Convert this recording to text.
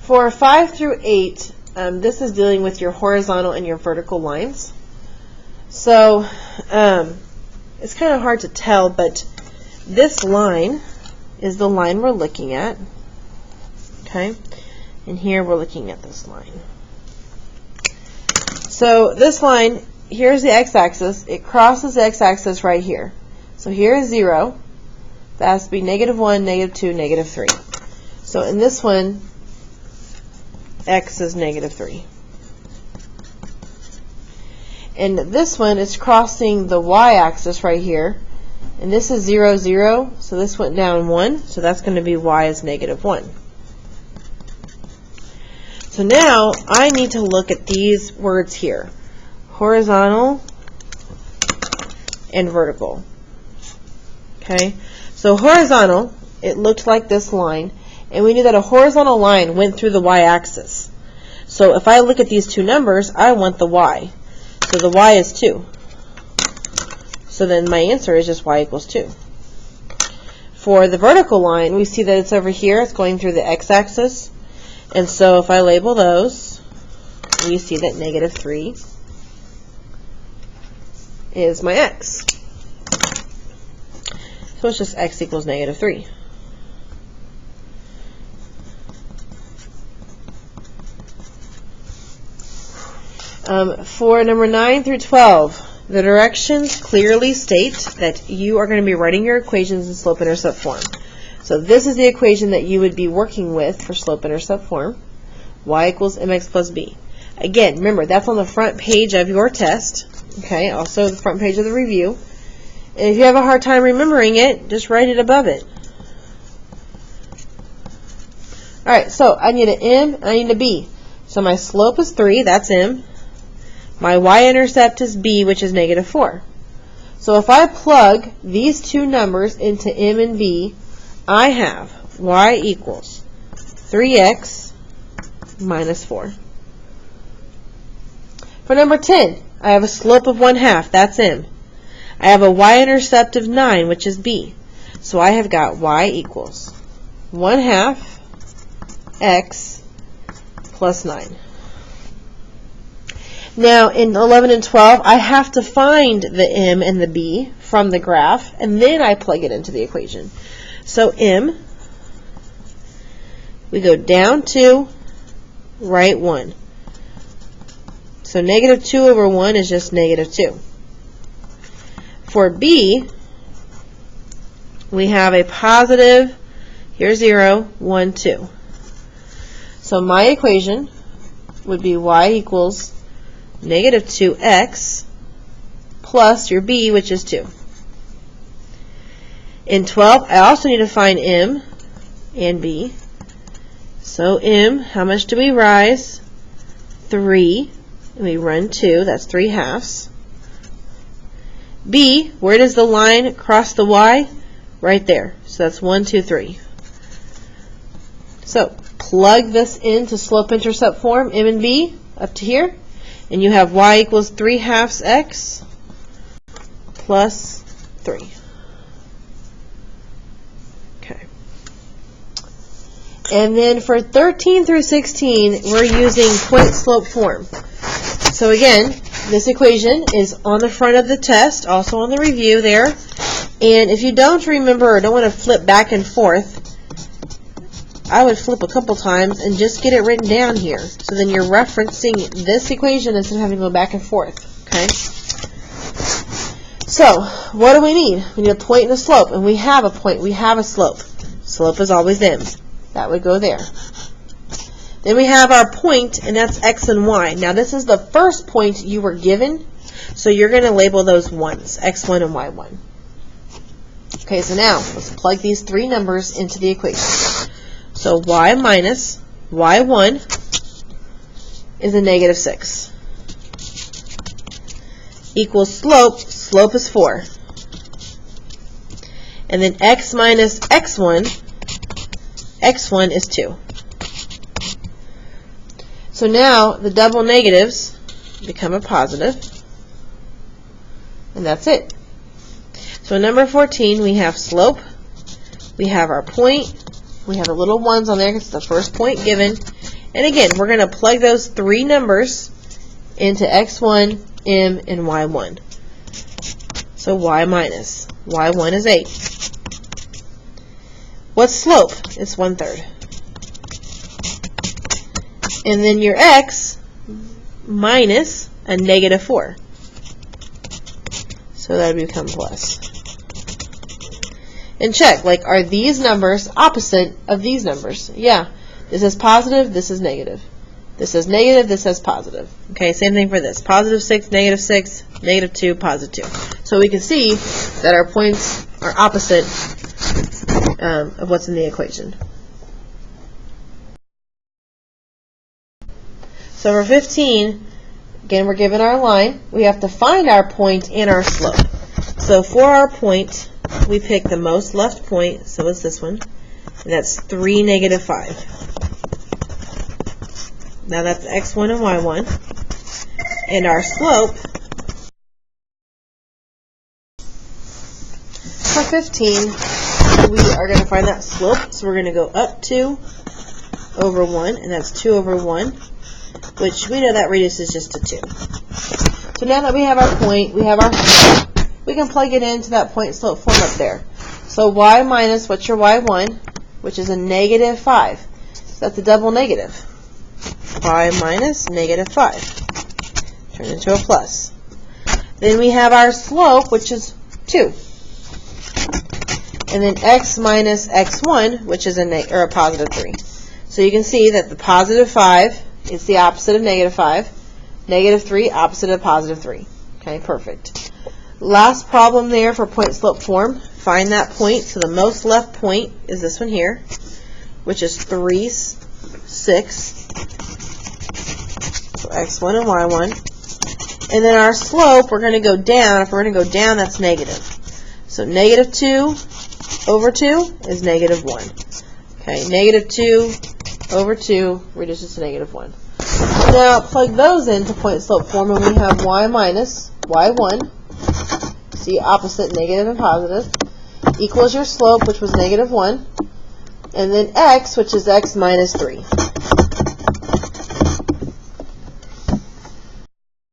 For 5 through 8, this is dealing with your horizontal and your vertical lines. So it's kind of hard to tell, but this line is the line we're looking at. Okay? And here we're looking at this line. So this line, here's the x-axis. It crosses the x-axis right here. So here is 0. That has to be -1, -2, -3. So in this one, x is -3. And this one is crossing the y-axis right here. And this is 0, 0. So this went down 1. So that's going to be y is -1. So now I need to look at these words here. Horizontal and vertical. Okay? So horizontal, it looked like this line. And we knew that a horizontal line went through the y-axis. So if I look at these two numbers, I want the y. So the y is 2. So then my answer is just y equals 2. For the vertical line, we see that it's over here. It's going through the x-axis. And so if I label those, we see that -3 is my x. So it's just x equals -3. For number 9 through 12, the directions clearly state that you are going to be writing your equations in slope-intercept form. So this is the equation that you would be working with for slope-intercept form. Y equals mx plus b. Again, remember, that's on the front page of your test. Okay, also the front page of the review. And if you have a hard time remembering it, just write it above it. Alright, so I need an m and I need a b. So my slope is 3, that's m. My y-intercept is b, which is -4. So if I plug these two numbers into m and b, I have y equals 3x minus 4. For number 10, I have a slope of 1/2, that's m. I have a y-intercept of 9, which is b. So I have got y equals 1/2 x plus 9. Now, in 11 and 12, I have to find the m and the b from the graph, and then I plug it into the equation. So m, we go down 2, right 1. So -2 over 1 is just -2. For b, we have a positive, here's 0, 1, 2. So my equation would be y equals -2x plus your b, which is 2. In 12, I also need to find m and b. So m, how much do we rise? 3. And we run 2. That's 3/2. B, where does the line cross the y? Right there. So that's 1, 2, 3. So plug this into slope-intercept form, m and b, up to here. And you have y equals 3/2 x plus 3. Okay. And then for 13 through 16, we're using point-slope form. So again, this equation is on the front of the test, also on the review there. And if you don't remember or don't want to flip back and forth, I would flip a couple times and just get it written down here. So then you're referencing this equation instead of having to go back and forth. Okay? So, what do we need? We need a point and a slope. And we have a point. We have a slope. Slope is always m. That would go there. Then we have our point, and that's x and y. Now, this is the first point you were given. So you're going to label those ones, x1 and y1. Okay, so now let's plug these three numbers into the equation. So y minus y1 is a -6. Equals slope. Slope is 4. And then x minus x1. x1 is 2. So now the double negatives become a positive. And that's it. So number 14, we have slope. We have our point. We have the little ones on there because it's the first point given. And again, we're going to plug those three numbers into x1, m, and y1. So y minus. y1 is 8. What's slope? It's 1/3. And then your x minus a -4. So that would become plus. And check, like, are these numbers opposite of these numbers? Yeah. This is positive, this is negative. This is negative, this is positive. Okay, same thing for this. +6, -6, -2, +2. So we can see that our points are opposite of what's in the equation. So for 15, again, we're given our line. We have to find our point and our slope. So for our point, we pick the most left point, so it's this one, and that's 3, -5. Now that's x1 and y1. And our slope for 15, we are going to find that slope, so we're going to go up 2 over 1, and that's 2 over 1, which we know that radius is just a 2. So now that we have our point, we have our slope, we can plug it into that point slope form up there. So y minus, what's your y1, which is a -5. So that's a double negative. Y minus -5. Turn into a plus. Then we have our slope, which is 2. And then x minus x1, which is a +3. So you can see that the +5 is the opposite of -5. -3, opposite of +3. Okay, perfect. Last problem there for point slope form. Find that point. So the most left point is this one here, which is 3, 6. So x1 and y1. And then our slope, we're going to go down. If we're going to go down, that's negative. So -2 over 2 is -1. Okay, -2 over 2 reduces to -1. Now plug those into point slope form, and we have y minus y1. See, opposite, negative and positive, equals your slope, which was -1, and then x, which is x minus 3.